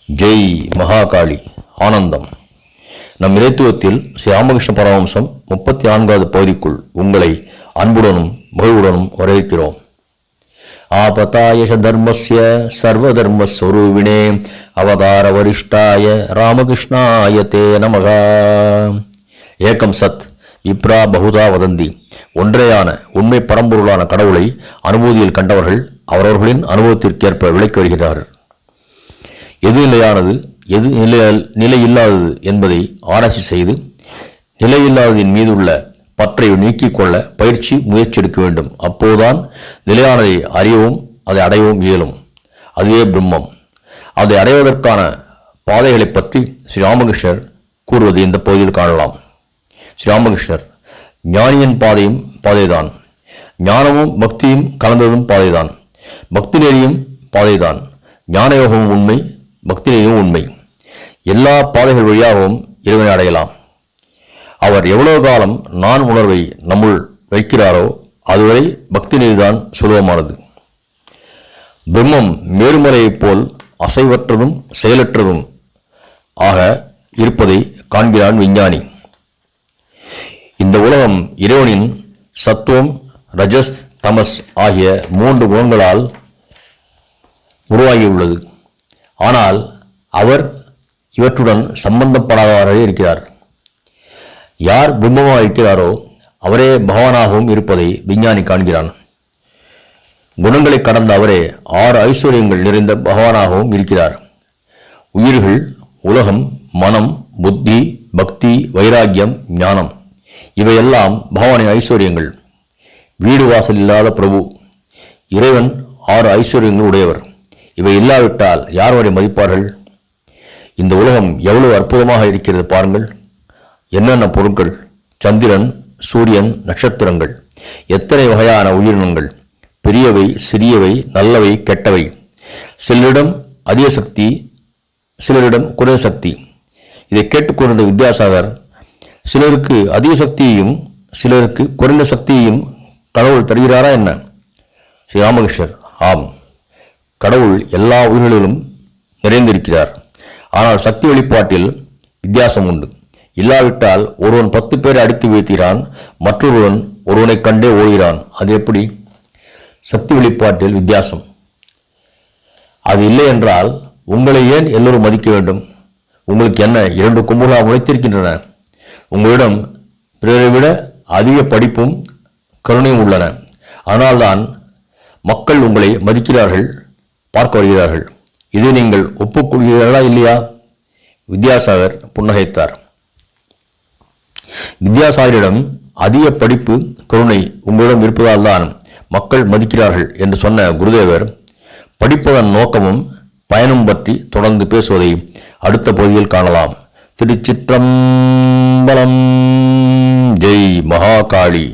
ஜெய் மகாகாளி ஆனந்தம். நம் இறைத்துவத்தில் ஸ்ரீ ராமகிருஷ்ண பரமஹம்சம் 34வது பகுதிக்குள் உங்களை அன்புடனும் மகிழ்வுடனும் வரவேற்கிறோம். ஆபதாயஷ தர்மஸ்ய சர்வதர்மஸ்வரூபிணே அவதார வரிஷ்டாய ராமகிருஷ்ணாய தே நமக. ஏகம் சத் விப்ரா பகுதா வதந்தி. ஒன்றேயான உண்மை பரம்பொருளான கடவுளை அனுபூதியில் கண்டவர்கள் அவரவர்களின் அனுபவத்திற்கேற்ப விளக்கி வருகிறார்கள். எது நிலையானது, எது நிலையில்லாதது என்பதை ஆராய்ச்சி செய்து நிலையில்லாததின் மீது உள்ள பற்றை நீக்கிக் கொள்ள முயற்சி எடுக்க வேண்டும். அப்போதுதான் நிலையானதை அறியவும் அதை அடையவும் இயலும். அதுவே பிரம்மம். அதை அடைவதற்கான பாதைகளை பற்றி ஸ்ரீ ராமகிருஷ்ணர் கூறுவது இந்த பகுதியில் காணலாம். ஸ்ரீ ராமகிருஷ்ணர் ஞானியின் பாதையும் பாதைதான், ஞானமும் பக்தியும் கலந்ததும் பாதைதான், பக்தி நெறியும் பாதைதான், ஞான யோகமும் உண்மை, பக்தி நெறியும் உண்மை. எல்லா பாதைகள் வழியாகவும் இறைவனை அடையலாம். அவர் எவ்வளவு காலம் நான் உணர்வை நம்முள் வைக்கிறாரோ அதுவரை பக்தி நெறிதான் சுலபமானது. பிரம்மம் மேருமலையைப் போல் அசைவற்றதும் செயலற்றதும் ஆக இருப்பதை காண்கிறான் விஞ்ஞானி. இந்த உலகம் இறைவனின் சத்துவம், ரஜஸ், தமஸ் ஆகிய 3 குணங்களால் உருவாகியுள்ளது. ஆனால் அவர் இவற்றுடன் சம்பந்தப்படாதவராக இருக்கிறார். யார் பிரம்மமாக இருக்கிறாரோ அவரே பகவானாகவும் இருப்பதை விஞ்ஞானி காண்கிறான். குணங்களை கடந்த அவரே 6 ஐஸ்வர்யங்கள் நிறைந்த பகவானாகவும் இருக்கிறார். உயிர்கள், உலகம், மனம், புத்தி, பக்தி, வைராக்கியம், ஞானம் இவையெல்லாம் பகவானின் ஐஸ்வர்யங்கள். வீடு வாசல் இல்லாத பிரபு. இறைவன் 6 ஐஸ்வர்யங்கள் உடையவர். இவை இல்லாவிட்டால் யார் அவரை மதிப்பார்கள்? இந்த உலகம் எவ்வளவு அற்புதமாக இருக்கிறது பாருங்கள். என்னென்ன பொருட்கள்! சந்திரன், சூரியன், நட்சத்திரங்கள், எத்தனை வகையான உயிரினங்கள்! பெரியவை, சிறியவை, நல்லவை, கெட்டவை. சிலரிடம் அதிக சக்தி, சிலரிடம் குறைந்த சக்தி. இதை கேட்டுக்கொண்ட வித்யாசாகர், சிலருக்கு அதிக சக்தியையும் சிலருக்கு குறைந்த சக்தியையும் கடவுள் தருகிறாரா என்ன? ஸ்ரீ ராமகிருஷ்ணர், ஆம், கடவுள் எல்லா உயிர்களிலும் நிறைந்திருக்கிறார். ஆனால் சக்தி வெளிப்பாட்டில் வித்தியாசம் உண்டு. இல்லாவிட்டால் ஒருவன் 10 பேரை அடித்து வீழ்த்துகிறான், மற்றொருவன் ஒருவனை கண்டே ஓடுகிறான். அது எப்படி? சக்தி வெளிப்பாட்டில் வித்தியாசம். அது இல்லை என்றால் உங்களை ஏன் எல்லோரும் மதிக்க வேண்டும்? உங்களுக்கு என்ன 2 கொம்புகளாக முளைத்திருக்கின்றன? உங்களிடம் பிறரை விட அதிக படிப்பும் கருணையும் உள்ளன. அதனால்தான் மக்கள் உங்களை மதிக்கிறார்கள், பார்க்க வருகிறார்கள். இதை நீங்கள் ஒப்புக்கொள்கிறீர்களா இல்லையா? வித்யாசாகர் புன்னகைத்தார். வித்யாசாகரிடம் அதிக படிப்பு, கருணை உங்களிடம் இருப்பதால் தான் மக்கள் மதிக்கிறார்கள் என்று சொன்ன குருதேவர் படிப்பதன் நோக்கமும் பயனும் பற்றி தொடர்ந்து பேசுவதை அடுத்த பகுதியில் காணலாம். திருச்சிற்றம்பலம். ஜெய் மகாகாளி.